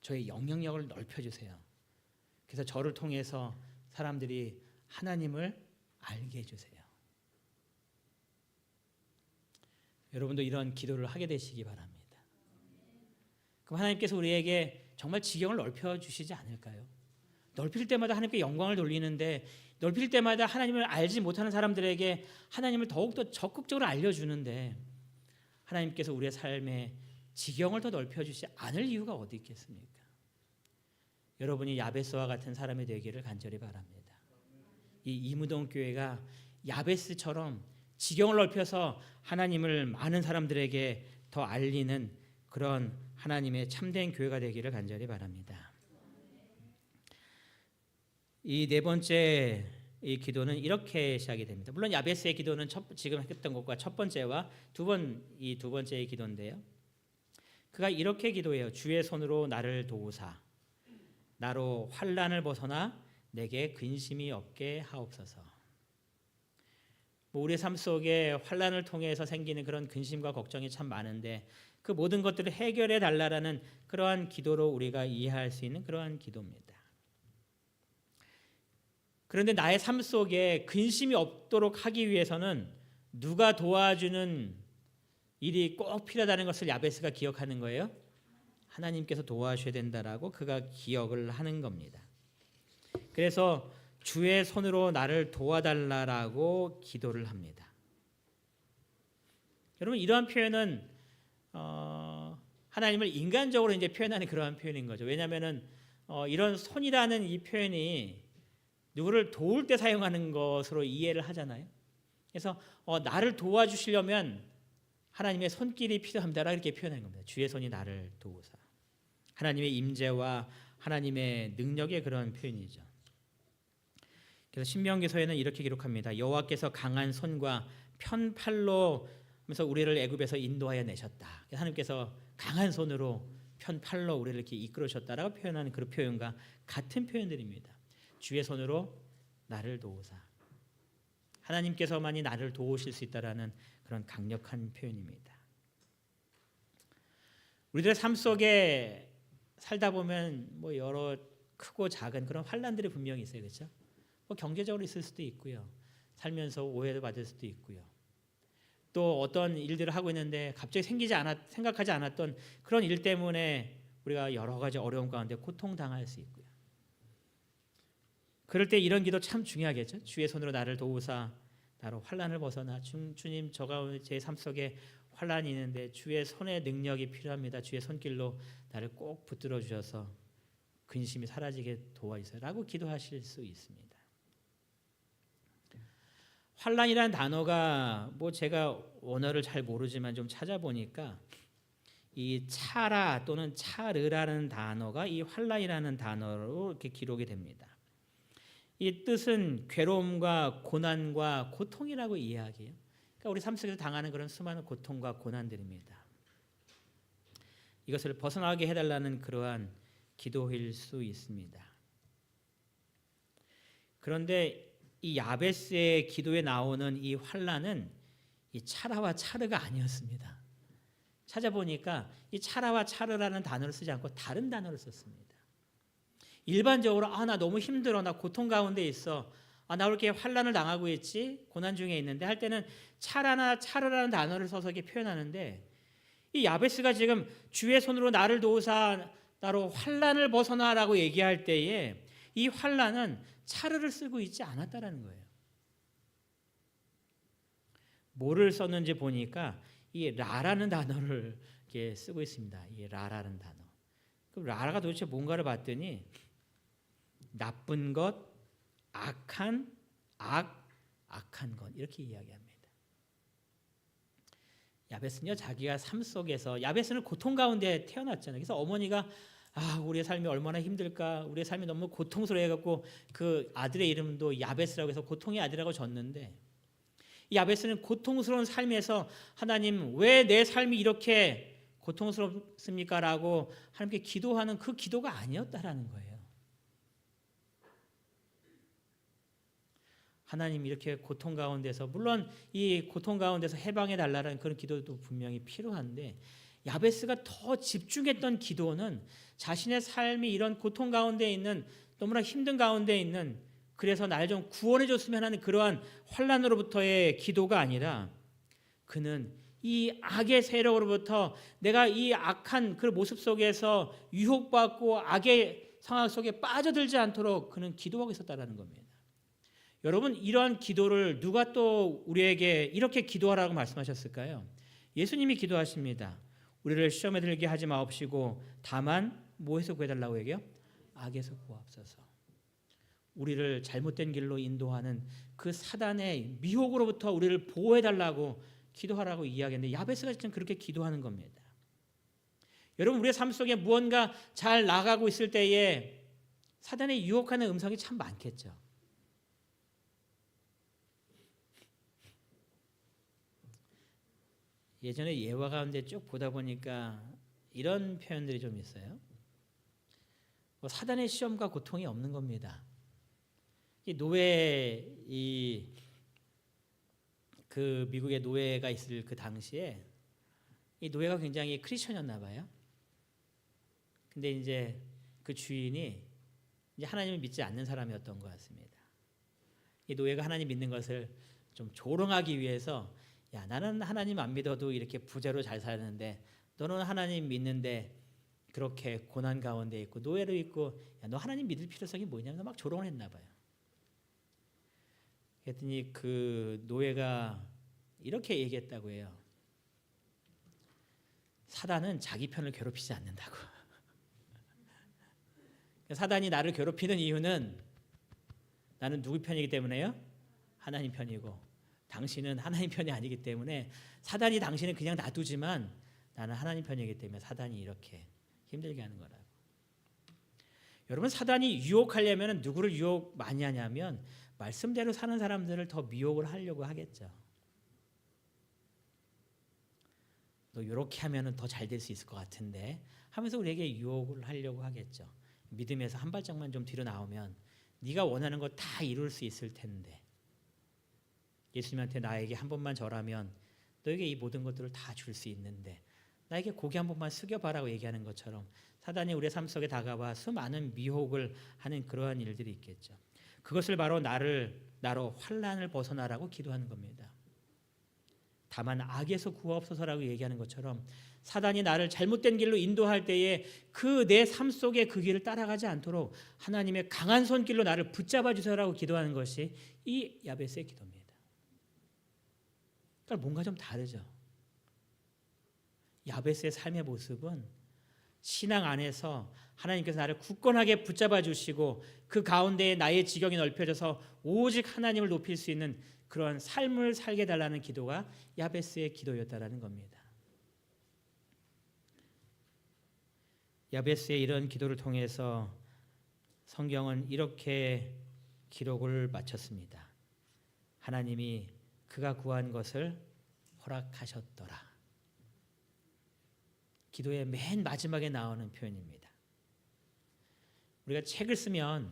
저의 영향력을 넓혀주세요. 그래서 저를 통해서 사람들이 하나님을 알게 해주세요. 여러분도 이런 기도를 하게 되시기 바랍니다. 그럼 하나님께서 우리에게 정말 지경을 넓혀주시지 않을까요? 넓힐 때마다 하나님께 영광을 돌리는데 넓힐 때마다 하나님을 알지 못하는 사람들에게 하나님을 더욱더 적극적으로 알려주는데 하나님께서 우리의 삶에 지경을 더 넓혀주시지 않을 이유가 어디 있겠습니까? 여러분이 야베스와 같은 사람이 되기를 간절히 바랍니다. 이 이무동 교회가 야베스처럼 지경을 넓혀서 하나님을 많은 사람들에게 더 알리는 그런 하나님의 참된 교회가 되기를 간절히 바랍니다. 이 네 번째 이 기도는 이렇게 시작이 됩니다. 물론 야베스의 기도는 지금 했던 것과 첫 번째와 이 두 번째의 기도인데요. 그가 이렇게 기도해요. 주의 손으로 나를 도우사 나로 환난을 벗어나 내게 근심이 없게 하옵소서. 우리의 삶 속에 환난을 통해서 생기는 그런 근심과 걱정이 참 많은데 그 모든 것들을 해결해 달라라는 그러한 기도로 우리가 이해할 수 있는 그러한 기도입니다. 그런데 나의 삶 속에 근심이 없도록 하기 위해서는 누가 도와주는 일이 꼭 필요하다는 것을 야베스가 기억하는 거예요. 하나님께서 도와주셔야 된다라고 그가 기억을 하는 겁니다. 그래서 주의 손으로 나를 도와달라라고 기도를 합니다. 여러분 이러한 표현은 하나님을 인간적으로 이제 표현하는 그러한 표현인 거죠. 왜냐하면은 이런 손이라는 이 표현이 누구를 도울 때 사용하는 것으로 이해를 하잖아요. 그래서 나를 도와주시려면 하나님의 손길이 필요합니다. 이렇게 표현하는 겁니다. 주의 손이 나를 도우사. 하나님의 임재와 하나님의 능력의 그런 표현이죠. 그래서 신명기서에는 이렇게 기록합니다. 여호와께서 강한 손과 편팔로 하면서 우리를 애굽에서 인도하여 내셨다. 하나님께서 강한 손으로 편팔로 우리를 이렇게 이끌으셨다라고 표현하는 그 표현과 같은 표현들입니다. 주의 손으로 나를 도우사. 하나님께서만이 나를 도우실 수 있다라는 그런 강력한 표현입니다. 우리들의 삶 속에 살다 보면 뭐 여러 크고 작은 그런 환난들이 분명히 있어요. 그렇죠? 뭐 경제적으로 있을 수도 있고요. 살면서 오해를 받을 수도 있고요. 또 어떤 일들을 하고 있는데 갑자기 생각하지 않았던 그런 일 때문에 우리가 여러 가지 어려움 가운데 고통당할 수 있고요. 그럴 때 이런 기도 참 중요하겠죠. 주의 손으로 나를 도우사 나로 환난을 벗어나. 주님, 저 가운데 제 삶 속에 환난이 있는데 주의 손의 능력이 필요합니다. 주의 손길로 나를 꼭 붙들어 주셔서 근심이 사라지게 도와주세요 라고 기도하실 수 있습니다. 환난이라는 단어가 뭐 제가 원어를 잘 모르지만 좀 찾아보니까 이 차라 또는 차르라는 단어가 이 환난이라는 단어로 이렇게 기록이 됩니다. 이 뜻은 괴로움과 고난과 고통이라고 이야기해요. 그러니까 우리 삶 속에서 당하는 그런 수많은 고통과 고난들입니다. 이것을 벗어나게 해달라는 그러한 기도일 수 있습니다. 그런데 이 야베스의 기도에 나오는 이 환난은 이 차라와 차르가 아니었습니다. 찾아보니까 이 차라와 차르라는 단어를 쓰지 않고 다른 단어를 썼습니다. 일반적으로 나 너무 힘들어, 나 고통 가운데 있어, 나 이렇게 환난을 당하고 있지, 고난 중에 있는데 할 때는 차라나 차르라는 단어를 써서 이렇게 표현하는데 이 야베스가 지금 주의 손으로 나를 도우사 나로 환난을 벗어나라고 얘기할 때에 이 환난은 차르를 쓰고 있지 않았다라는 거예요. 뭐를 썼는지 보니까 이 라라는 단어를 이렇게 쓰고 있습니다. 이 라라는 단어. 그럼 라라가 도대체 뭔가를 봤더니 나쁜 것, 악한 것 이렇게 이야기합니다. 야베스는요 자기가 삶 속에서 야베스는 고통 가운데 태어났잖아요. 그래서 어머니가 우리의 삶이 얼마나 힘들까, 우리의 삶이 너무 고통스러워해갖고 그 아들의 이름도 야베스라고 해서 고통의 아들이라고 졌는데 이 야베스는 고통스러운 삶에서 하나님 왜 내 삶이 이렇게 고통스럽습니까? 라고 하나님께 기도하는 그 기도가 아니었다라는 거예요. 하나님 이렇게 고통 가운데서 물론 이 고통 가운데서 해방해 달라는 그런 기도도 분명히 필요한데 야베스가 더 집중했던 기도는 자신의 삶이 이런 고통 가운데 있는 너무나 힘든 가운데 있는 그래서 날 좀 구원해 줬으면 하는 그러한 환난으로부터의 기도가 아니라 그는 이 악의 세력으로부터 내가 이 악한 그 모습 속에서 유혹받고 악의 상황 속에 빠져들지 않도록 그는 기도하고 있었다는 겁니다. 여러분 이러한 기도를 누가 또 우리에게 이렇게 기도하라고 말씀하셨을까요? 예수님이 기도하십니다. 우리를 시험에 들게 하지 마옵시고 다만 뭐에서 구해달라고 얘기해요? 악에서 구하옵소서. 우리를 잘못된 길로 인도하는 그 사단의 미혹으로부터 우리를 보호해달라고 기도하라고 이야기했는데 야베스가 지금 그렇게 기도하는 겁니다. 여러분 우리의 삶 속에 무언가 잘 나가고 있을 때에 사단의 유혹하는 음성이 참 많겠죠. 예전에 예화 가운데 쭉 보다 보니까 이런 표현들이 좀 있어요. 사단의 시험과 고통이 없는 겁니다. 이 노예 그 미국의 노예가 있을 그 당시에 이 노예가 굉장히 크리스천이었나 봐요. 근데 이제 그 주인이 이제 하나님을 믿지 않는 사람이었던 것 같습니다. 이 노예가 하나님 믿는 것을 좀 조롱하기 위해서 야 나는 하나님 안 믿어도 이렇게 부자로 잘 사는데 너는 하나님 믿는데 그렇게 고난 가운데 있고 노예로 있고 야 너 하나님 믿을 필요성이 뭐냐면서 막 조롱을 했나 봐요. 그랬더니 그 노예가 이렇게 얘기했다고 해요. 사단은 자기 편을 괴롭히지 않는다고. 사단이 나를 괴롭히는 이유는 나는 누구 편이기 때문에요? 하나님 편이고 당신은 하나님 편이 아니기 때문에 사단이 당신은 그냥 놔두지만 나는 하나님 편이기 때문에 사단이 이렇게 힘들게 하는 거라고. 여러분 사단이 유혹하려면 누구를 유혹 많이 하냐면 말씀대로 사는 사람들을 더 미혹을 하려고 하겠죠. 너 이렇게 하면 더 잘 될 수 있을 것 같은데 하면서 우리에게 유혹을 하려고 하겠죠. 믿음에서 한 발짝만 좀 뒤로 나오면 네가 원하는 거 다 이룰 수 있을 텐데 예수님한테 나에게 한 번만 절하면 너에게 이 모든 것들을 다 줄 수 있는데 나에게 고개 한 번만 숙여봐라고 얘기하는 것처럼 사단이 우리의 삶 속에 다가와 수많은 미혹을 하는 그러한 일들이 있겠죠. 그것을 바로 나로 환난을 벗어나라고 기도하는 겁니다. 다만 악에서 구하옵소서라고 얘기하는 것처럼 사단이 나를 잘못된 길로 인도할 때에 그 내 삶 속에 그 길을 따라가지 않도록 하나님의 강한 손길로 나를 붙잡아 주세요라고 기도하는 것이 이 야베스의 기도입니다. 그러니까 뭔가 좀 다르죠. 야베스의 삶의 모습은 신앙 안에서 하나님께서 나를 굳건하게 붙잡아 주시고 그 가운데에 나의 지경이 넓혀져서 오직 하나님을 높일 수 있는 그런 삶을 살게 달라는 기도가 야베스의 기도였다라는 겁니다. 야베스의 이런 기도를 통해서 성경은 이렇게 기록을 마쳤습니다. 하나님이 그가 구한 것을 허락하셨더라. 기도의 맨 마지막에 나오는 표현입니다. 우리가 책을 쓰면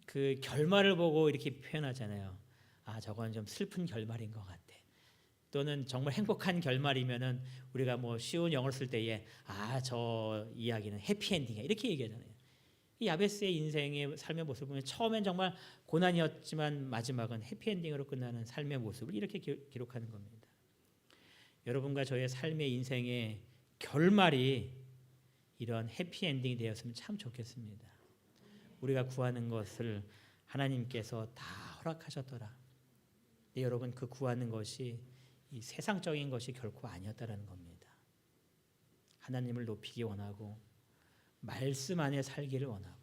그 결말을 보고 이렇게 표현하잖아요. 아, 저건 좀 슬픈 결말인 것 같아. 또는 정말 행복한 결말이면은 우리가 뭐 쉬운 영어를 쓸 때에 아, 저 이야기는 해피엔딩이야 이렇게 얘기하잖아요. 이 야베스의 인생의 삶의 모습을 보면 처음엔 정말 고난이었지만 마지막은 해피엔딩으로 끝나는 삶의 모습을 이렇게 기록하는 겁니다. 여러분과 저의 삶의 인생의 결말이 이런 해피엔딩이 되었으면 참 좋겠습니다. 우리가 구하는 것을 하나님께서 다 허락하셨더라. 근데 여러분 그 구하는 것이 이 세상적인 것이 결코 아니었다라는 겁니다. 하나님을 높이기 원하고 말씀 안에 살기를 원하고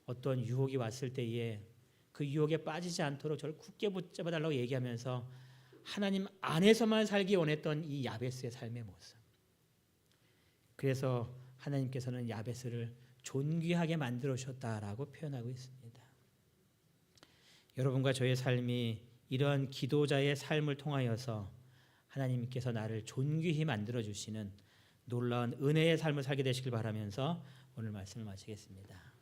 어떤 유혹이 왔을 때에 그 유혹에 빠지지 않도록 저를 굳게 붙잡아 달라고 얘기하면서 하나님 안에서만 살기 원했던 이 야베스의 삶의 모습. 그래서 하나님께서는 야베스를 존귀하게 만들어 주셨다라고 표현하고 있습니다. 여러분과 저의 삶이 이런 기도자의 삶을 통하여서 하나님께서 나를 존귀히 만들어 주시는 놀라운 은혜의 삶을 살게 되시길 바라면서 오늘 말씀을 마치겠습니다.